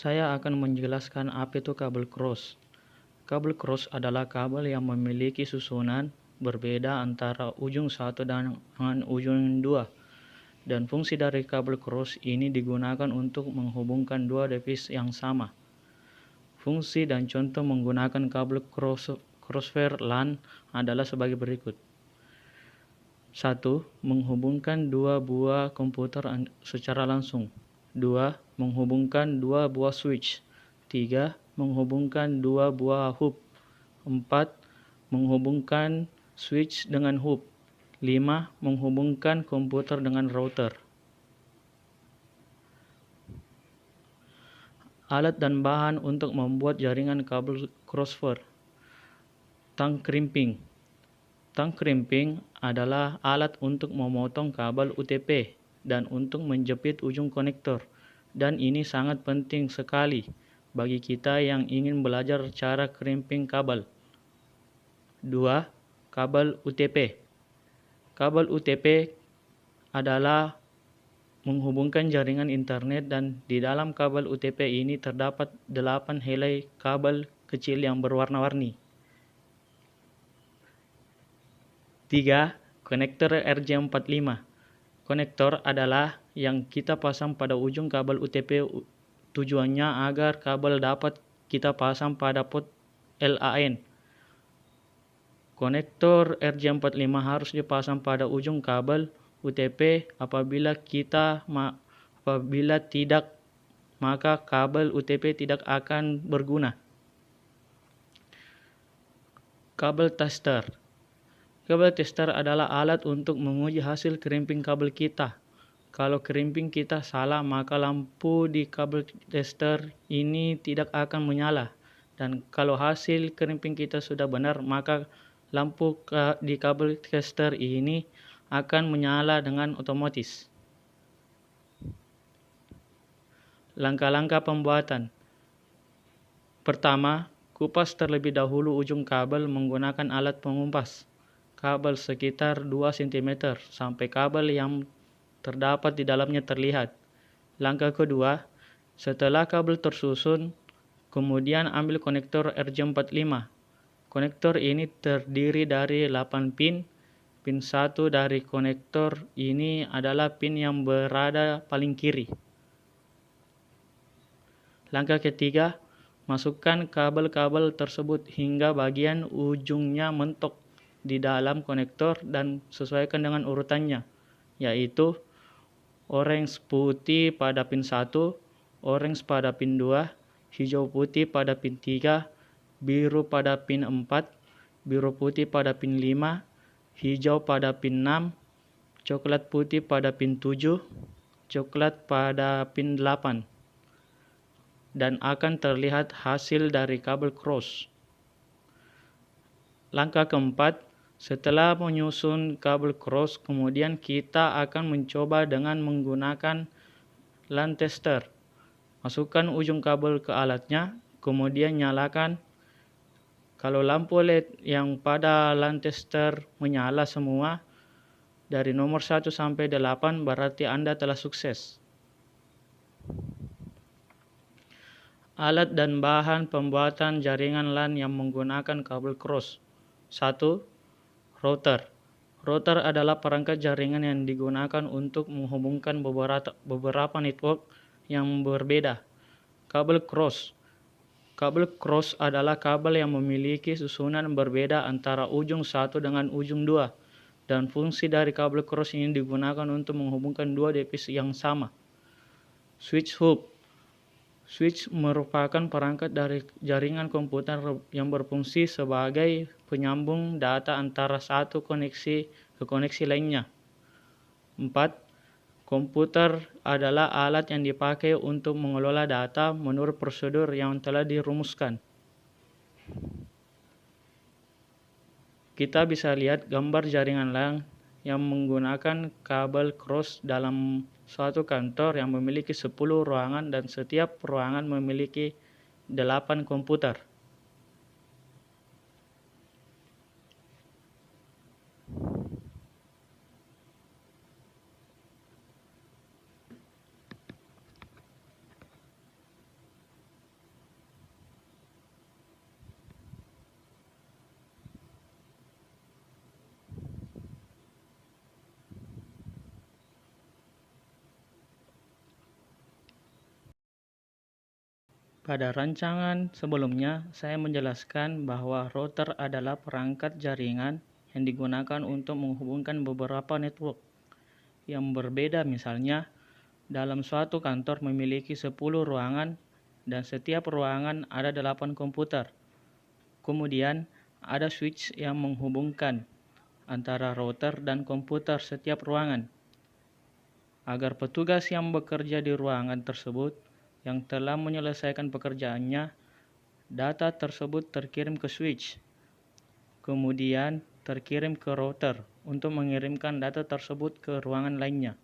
Saya akan menjelaskan apa itu kabel cross. Kabel cross adalah kabel yang memiliki susunan berbeda antara ujung satu dengan ujung dua. Dan fungsi dari kabel cross ini digunakan untuk menghubungkan dua device yang sama. Fungsi dan contoh menggunakan kabel crossfire LAN adalah sebagai berikut. 1. Menghubungkan dua buah komputer secara langsung. 2. Menghubungkan dua buah switch. 3. Menghubungkan dua buah hub. 4. Menghubungkan switch dengan hub. 5. Menghubungkan komputer dengan router. Alat dan bahan untuk membuat jaringan kabel crossfire. Tang crimping. Tang crimping adalah alat untuk memotong kabel UTP dan untuk menjepit ujung konektor, dan ini sangat penting sekali bagi kita yang ingin belajar cara crimping kabel. 2. Kabel UTP. Kabel UTP adalah menghubungkan jaringan internet, dan di dalam kabel UTP ini terdapat 8 helai kabel kecil yang berwarna-warni. 3. Konektor RJ45. Konektor adalah yang kita pasang pada ujung kabel UTP, tujuannya agar kabel dapat kita pasang pada port LAN. Konektor RJ45 harus dipasang pada ujung kabel UTP, apabila tidak, maka kabel UTP tidak akan berguna. Kabel tester. Kabel tester adalah alat untuk menguji hasil crimping kabel kita. Kalau crimping kita salah, maka lampu di kabel tester ini tidak akan menyala. Dan kalau hasil crimping kita sudah benar, maka lampu di kabel tester ini akan menyala dengan otomatis. Langkah-langkah pembuatan. Pertama, kupas terlebih dahulu ujung kabel menggunakan alat pengumpas kabel sekitar 2 cm sampai kabel yang terdapat di dalamnya terlihat. Langkah kedua, setelah kabel tersusun, kemudian ambil konektor RJ45. Konektor ini terdiri dari 8 pin. Pin 1 dari konektor ini adalah pin yang berada paling kiri. Langkah ketiga, masukkan kabel-kabel tersebut hingga bagian ujungnya mentok di dalam konektor dan sesuaikan dengan urutannya, yaitu orange putih pada pin 1, orange pada pin 2, hijau putih pada pin 3, biru pada pin 4, biru putih pada pin 5, hijau pada pin 6, coklat putih pada pin 7, coklat pada pin 8, dan akan terlihat hasil dari kabel cross. Langkah keempat, setelah menyusun kabel cross, kemudian kita akan mencoba dengan menggunakan LAN tester. Masukkan ujung kabel ke alatnya, kemudian nyalakan. Kalau lampu LED yang pada LAN tester menyala semua dari nomor 1 sampai 8, berarti Anda telah sukses. Alat dan bahan pembuatan jaringan LAN yang menggunakan kabel cross. 1. Router. Router adalah perangkat jaringan yang digunakan untuk menghubungkan beberapa network yang berbeda. Kabel cross. Kabel cross adalah kabel yang memiliki susunan berbeda antara ujung satu dengan ujung dua, dan fungsi dari kabel cross ini digunakan untuk menghubungkan dua device yang sama. Switch hub. Switch merupakan perangkat dari jaringan komputer yang berfungsi sebagai penyambung data antara satu koneksi ke koneksi lainnya. 4. Komputer adalah alat yang dipakai untuk mengelola data menurut prosedur yang telah dirumuskan. Kita bisa lihat gambar jaringan LAN yang menggunakan kabel cross dalam suatu kantor yang memiliki 10 ruangan, dan setiap ruangan memiliki 8 komputer. Pada rancangan sebelumnya, saya menjelaskan bahwa router adalah perangkat jaringan yang digunakan untuk menghubungkan beberapa network yang berbeda. Misalnya, dalam suatu kantor memiliki 10 ruangan dan setiap ruangan ada 8 komputer. Kemudian, ada switch yang menghubungkan antara router dan komputer setiap ruangan, agar petugas yang bekerja di ruangan tersebut yang telah menyelesaikan pekerjaannya, data tersebut terkirim ke switch, kemudian terkirim ke router untuk mengirimkan data tersebut ke ruangan lainnya.